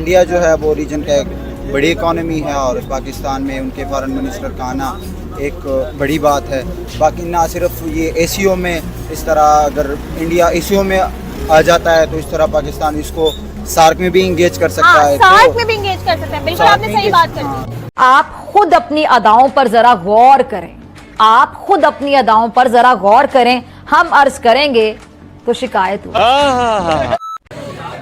India जो है वो रीजन का एक बड़ी इकॉनमी है और पाकिस्तान में उनके फॉरेन मिनिस्टर का आना एक बड़ी बात है। बाकी ना सिर्फ ये एशियो में इस तरह अगर इंडिया एशियो में आ जाता है तो इस तरह पाकिस्तान इसको सार्क में भी इंगेज कर सकता है। सार्क में भी इंगेज कर सकता है। बिल्कुल आपने सही बात कर दी। आप खुद अपनी अदाओं पर जरा गौर करें, आप खुद अपनी अदाओं पर जरा गौर करें, हम अर्ज करेंगे तो शिकायत हो।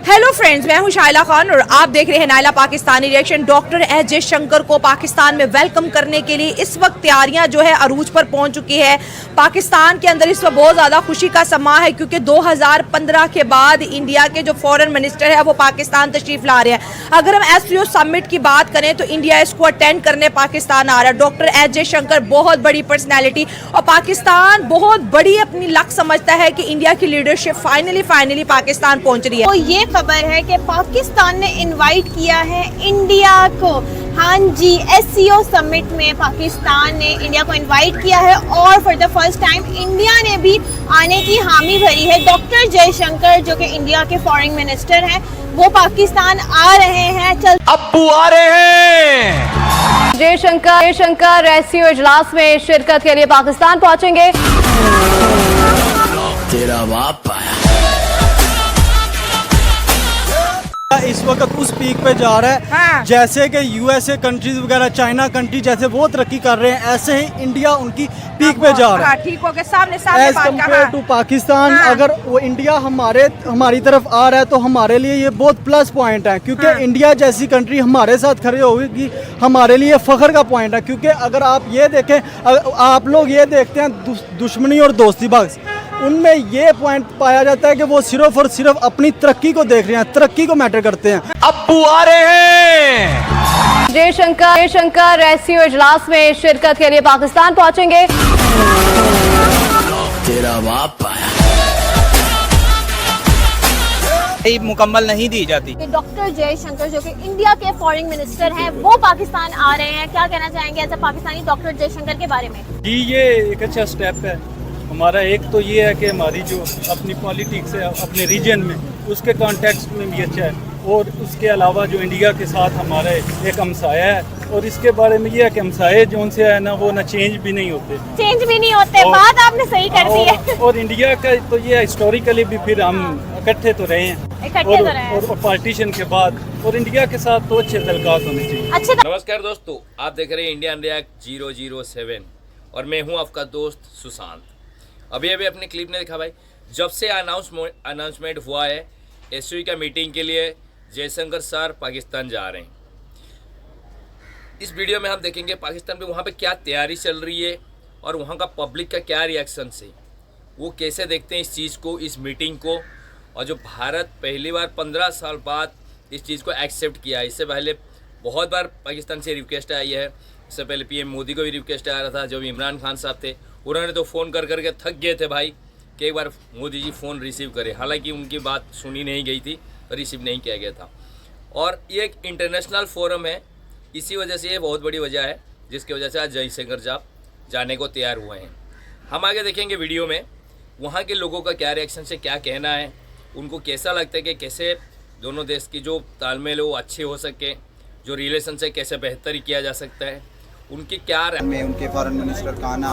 हेलो फ्रेंड्स, मैं हूं शाइला खान और आप देख रहे हैं Naila Pakistani reaction. Doctor S Jaishankar को पाकिस्तान में वेलकम करने के लिए इस वक्त तैयारियां जो है अरूज पर पहुंच चुकी है। पाकिस्तान के अंदर इस वक्त बहुत ज़्यादा खुशी का समा है क्योंकि 2015 के बाद इंडिया के जो फॉरेन मिनिस्टर है वो पाकिस्तान तशरीफ ला रहे हैं। अगर हम एससीओ समिट की बात करें तो इंडिया इसको अटेंड करने पाकिस्तान आ रहा है। डॉक्टर एस जयशंकर बहुत बड़ी पर्सनैलिटी और पाकिस्तान बहुत बड़ी अपनी लक समझता है कि इंडिया की लीडरशिप फाइनली पाकिस्तान पहुँच रही है। तो ये खबर है कि पाकिस्तान ने इनवाइट किया है इंडिया को। हाँ जी, एससीओ समिट में पाकिस्तान ने इंडिया को इनवाइट किया है और for the first time India ने भी आने की हामी भरी है। डॉक्टर जयशंकर जो कि इंडिया के फॉरेन मिनिस्टर हैं वो पाकिस्तान आ रहे हैं। अब्बू आ रहे हैं। जयशंकर एससीओ इजलास में शिरकत के लिए पाकिस्तान पहुंचेंगे। तेरा बाप आया। इस वक्त उस पीक पे जा रहा है। हाँ। जैसे कि यूएसए कंट्रीज वगैरह, चाइना कंट्री जैसे वो तरक्की कर रहे हैं, ऐसे ही इंडिया उनकी पीक पे जा रहा है। ठीक हो गया, सामने एज कम्पेयर टू पाकिस्तान। हाँ। अगर वो इंडिया हमारी तरफ आ रहा है तो हमारे लिए ये बहुत प्लस पॉइंट है क्योंकि हाँ। इंडिया जैसी कंट्री हमारे साथ खड़े होगी हमारे लिए फख्र का पॉइंट है। क्योंकि अगर आप ये देखें, आप लोग ये देखते हैं दुश्मनी और दोस्ती बख्श, उनमें ये पॉइंट पाया जाता है कि वो सिर्फ और सिर्फ अपनी तरक्की को देख रहे हैं, तरक्की को मैटर करते हैं। अब्बू आ रहे हैं। जयशंकर एससीओ इजलास में शिरकत के लिए पाकिस्तान पहुंचेंगे। तेरा बाप आया। मुकम्मल नहीं दी जाती। डॉक्टर जयशंकर जो कि इंडिया के फॉरेन मिनिस्टर हैं वो पाकिस्तान आ रहे हैं। क्या कहना चाहेंगे ऐसा पाकिस्तानी डॉक्टर जयशंकर के बारे में? जी, ये एक अच्छा स्टेप है हमारा। एक तो ये है कि हमारी जो अपनी पॉलिटिक्स है अपने रीजन में उसके कॉन्टेक्स्ट में भी अच्छा है और उसके अलावा जो इंडिया के साथ हमारा एक हमसाया है और इसके बारे में ये है कि हमसाए जो उनसे है ना वो ना चेंज भी नहीं होते। बात आपने सही कर दी है। और इंडिया का तो ये हिस्टोरिकली भी फिर हम इकट्ठे तो रहे हैं और पार्टीशन के बाद और इंडिया के साथ तो अच्छे तल्लुकात होने चाहिए। नमस्कार दोस्तों, आप देख रहे हैं इंडियन रिएक्ट 007 और मैं हूं आपका दोस्त सुशांत। अभी अपने क्लिप ने देखा भाई, जब से अनाउंसमेंट हुआ है एससीओ का मीटिंग के लिए जयशंकर सर पाकिस्तान जा रहे हैं। इस वीडियो में हम देखेंगे पाकिस्तान में वहाँ पे क्या तैयारी चल रही है और वहाँ का पब्लिक का क्या रिएक्शन है, वो कैसे देखते हैं इस चीज़ को, इस मीटिंग को। और जो भारत पहली बार 15 साल बाद इस चीज़ को एक्सेप्ट किया है। इससे पहले बहुत बार पाकिस्तान से रिक्वेस्ट आई है। इससे पहले पीएम मोदी को भी रिक्वेस्ट आ रहा था, जब इमरान खान साहब थे उन्होंने तो फ़ोन कर करके थक गए थे भाई कि एक बार मोदी जी फ़ोन रिसीव करें। हालांकि उनकी बात सुनी नहीं गई थी, रिसीव नहीं किया गया था। और ये एक इंटरनेशनल फोरम है, इसी वजह से ये बहुत बड़ी वजह है जिसकी वजह से आज जयशंकर साहब जाने को तैयार हुए हैं। हम आगे देखेंगे वीडियो में वहाँ के लोगों का क्या रिएक्शन से क्या कहना है, उनको कैसा लगता है कि कैसे दोनों देश की जो तालमेल है वो अच्छे हो सके, जो रिलेशन से कैसे बेहतर किया जा सकता है, उनकी क्या में उनके फॉरेन मिनिस्टर का आना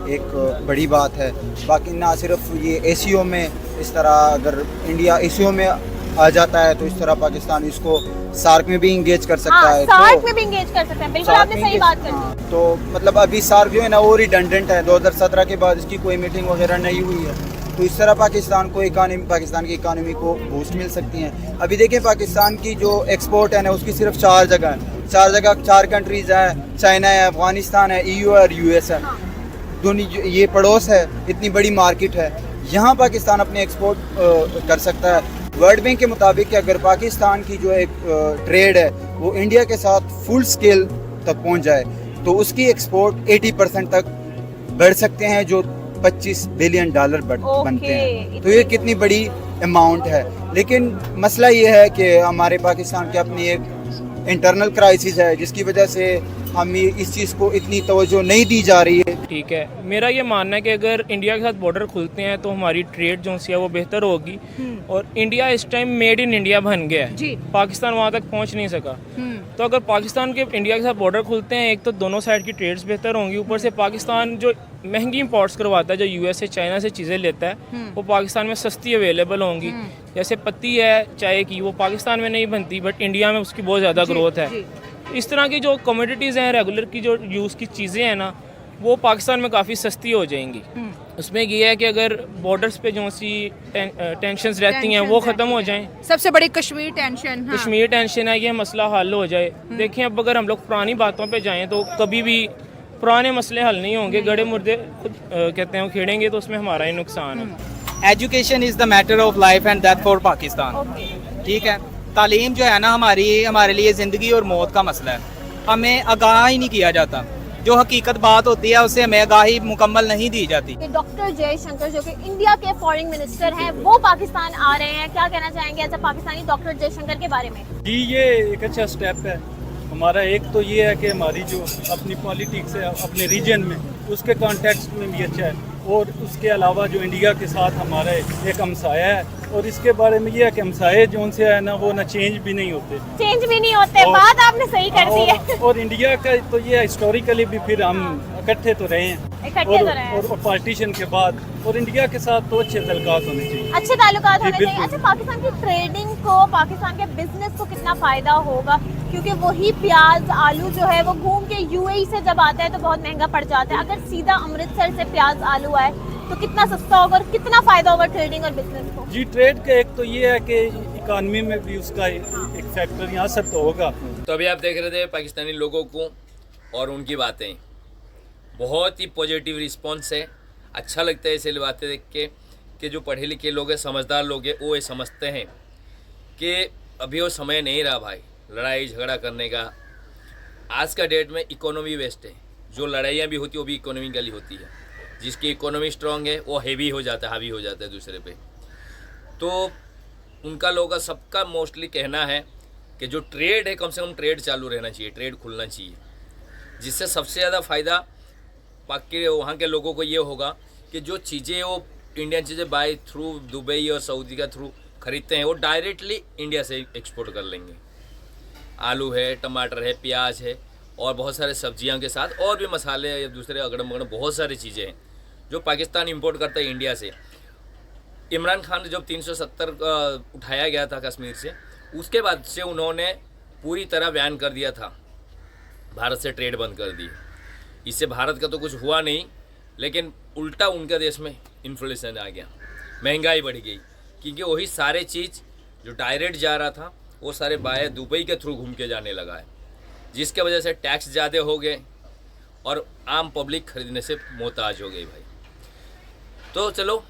एक बड़ी बात है। बाकी ना सिर्फ ये एशियो में इस तरह अगर इंडिया एशियो में आ जाता है तो इस तरह पाकिस्तान इसको सार्क में भी इंगेज कर सकता है। सार्क में भी इंगेज कर सकते हैं। बिल्कुल आपने सही बात कर दी। तो मतलब अभी सार्क जो है ना वो रिडंडेंट है, 2017 के बाद इसकी कोई मीटिंग वगैरह नहीं हुई है। तो इस तरह पाकिस्तान की इकानमी को बूस्ट मिल सकती है। अभी देखें पाकिस्तान की जो एक्सपोर्ट है ना उसकी सिर्फ 4 जगह है, 4 कंट्रीज़ है, चाइना है, अफगानिस्तान है, EU है और US है। दुनिया ये पड़ोस है, इतनी बड़ी मार्केट है, यहाँ पाकिस्तान अपने एक्सपोर्ट कर सकता है। वर्ल्ड बैंक के मुताबिक अगर पाकिस्तान की जो एक ट्रेड है वो इंडिया के साथ फुल स्केल तक पहुँच जाए तो उसकी एक्सपोर्ट 80% तक बढ़ सकते हैं, जो $25 बिलियन बनते हैं। तो ये कितनी बड़ी अमाउंट है। लेकिन मसला ये है कि हमारे पाकिस्तान की अपनी एक इंटरनल क्राइसिस है जिसकी वजह से हम इस चीज़ को इतनी तवज्जो नहीं दी जा रही है। ठीक है, मेरा ये मानना है कि अगर इंडिया के साथ बॉर्डर खुलते हैं तो हमारी ट्रेड जो है वो बेहतर होगी। और इंडिया इस टाइम मेड इन इंडिया बन गया है जी। पाकिस्तान वहाँ तक पहुँच नहीं सका। तो अगर पाकिस्तान के इंडिया के साथ बॉर्डर खुलते हैं, एक तो दोनों साइड की ट्रेड्स बेहतर होंगी, ऊपर से पाकिस्तान जो महंगी इंपोर्ट्स करवाता है, जो यूएस से चाइना से चीज़ें लेता है, वो पाकिस्तान में सस्ती अवेलेबल होंगी। जैसे पत्ती है चाय की, वो पाकिस्तान में नहीं बनती बट इंडिया में उसकी बहुत ज़्यादा ग्रोथ है। इस तरह की जो कमोडिटीज़ हैं, रेगुलर की जो यूज़ की चीज़ें हैं ना, वो पाकिस्तान में काफ़ी सस्ती हो जाएंगी। उसमें ये है कि अगर बॉर्डर्स पे जो सी टेंशन्स रहती हैं वो ख़त्म हो जाएं। सबसे बड़ी कश्मीर टेंशन, हाँ। कश्मीर टेंशन है, ये मसला हल हो जाए। देखें, अब अगर हम लोग पुरानी बातों पे जाएं तो कभी भी पुराने मसले हल नहीं होंगे। गड़े मुर्दे खुद कहते हैं वो खेड़ेंगे तो उसमें हमारा ही नुकसान है। Education is the matter of life and death for Pakistan. ठीक है, तालीम जो है ना हमारे लिए ज़िंदगी और मौत का मसला है। हमें आगाह ही नहीं किया जाता, जो हकीकत बात होती है उससे हमें आगाही मुकम्मल नहीं दी जाती। डॉक्टर जयशंकर जो कि इंडिया के फॉरेन मिनिस्टर हैं, वो पाकिस्तान आ रहे हैं। क्या कहना चाहेंगे as a Pakistani doctor Jaishankar के बारे में? जी, ये एक अच्छा स्टेप है हमारा। एक तो ये है कि हमारी जो अपनी पॉलिटिक्स है अपने रीजन में, उसके कॉन्टेक्स्ट में भी अच्छा है। और उसके अलावा जो इंडिया के साथ हमारा एक हमसाया है, और इसके बारे में ये है कि हमसाए जो उनसे है ना, वो ना चेंज भी नहीं होते। चेंज भी नहीं होते, बात आपने सही कर दी है। और इंडिया का तो ये हिस्टोरिकली भी फिर हम इकट्ठे तो रहे हैं, और पार्टीशन के बाद। और इंडिया के साथ तो अच्छे ताल्लुकात होने चाहिए, अच्छे ताल्लुकात होने चाहिए। अच्छा, पाकिस्तान की ट्रेडिंग को, पाकिस्तान के बिजनेस को कितना फायदा होगा? क्योंकि वही प्याज आलू जो है वो घूम के यूएई से जब आता है तो बहुत महंगा पड़ जाता है। अगर सीधा अमृतसर से प्याज आलू आए तो कितना सस्ता होगा और कितना फायदा होगा ट्रेडिंग और बिजनेस को? जी, ट्रेड का एक तो ये है कि इकानमी में भी उसका एक फैक्टर यहाँ असर तो होगा। तो अभी आप देख रहे थे पाकिस्तानी लोगों को और उनकी बातें, बहुत ही पॉजिटिव रिस्पॉन्स है। अच्छा लगता है ऐसे बातें देख के कि जो पढ़े लिखे लोग हैं, समझदार लोग हैं, वो ये समझते हैं कि अभी वो समय नहीं रहा भाई लड़ाई झगड़ा करने का। आज का डेट में इकोनॉमी वेस्ट है। जो लड़ाइयाँ भी होती है वो भी इकोनॉमिकली होती है। जिसकी इकोनॉमी स्ट्रांग है वो हेवी हो जाता है, हावी हो जाता है दूसरे पे। तो उनका लोगों का सबका मोस्टली कहना है कि जो ट्रेड है, कम से कम ट्रेड चालू रहना चाहिए, ट्रेड खुलना चाहिए, जिससे सबसे ज़्यादा फ़ायदा पाक के वहाँ के लोगों को ये होगा कि जो चीज़ें वो इंडियन चीज़ें बाय थ्रू दुबई और सऊदी का थ्रू ख़रीदते हैं, वो डायरेक्टली इंडिया से एक्सपोर्ट कर लेंगे। आलू है, टमाटर है, प्याज है, और बहुत सारे सब्जियां के साथ और भी मसाले या दूसरे अगड़म बगड़म बहुत सारी चीज़ें हैं जो पाकिस्तान इंपोर्ट करता है इंडिया से। इमरान खान जब 370 उठाया गया था कश्मीर से, उसके बाद से उन्होंने पूरी तरह बैन कर दिया था, भारत से ट्रेड बंद कर दी। इससे भारत का तो कुछ हुआ नहीं, लेकिन उल्टा उनके देश में इन्फ्लेशन आ गया, महंगाई बढ़ गई, क्योंकि वही सारे चीज़ जो डायरेक्ट जा रहा था वो सारे बाय दुबई के थ्रू घूम के जाने लगा है, जिसके वजह से टैक्स ज़्यादा हो गए और आम पब्लिक खरीदने से मोहताज हो गई भाई। तो चलो,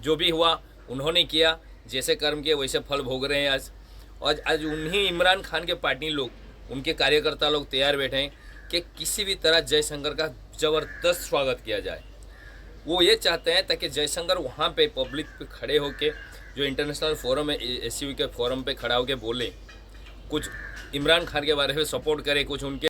जो भी हुआ उन्होंने किया, जैसे कर्म किए वैसे फल भोग रहे हैं आज। और आज उन्हीं इमरान खान के पार्टी लोग, उनके कार्यकर्ता लोग तैयार बैठे हैं कि किसी भी तरह जयशंकर का ज़बरदस्त स्वागत किया जाए। वो ये चाहते हैं ताकि जयशंकर वहाँ पे पब्लिक पे खड़े होके, जो इंटरनेशनल फोरम है एससीओ के फोरम पे खड़ा होके बोले, कुछ इमरान खान के बारे में सपोर्ट करे, कुछ उनके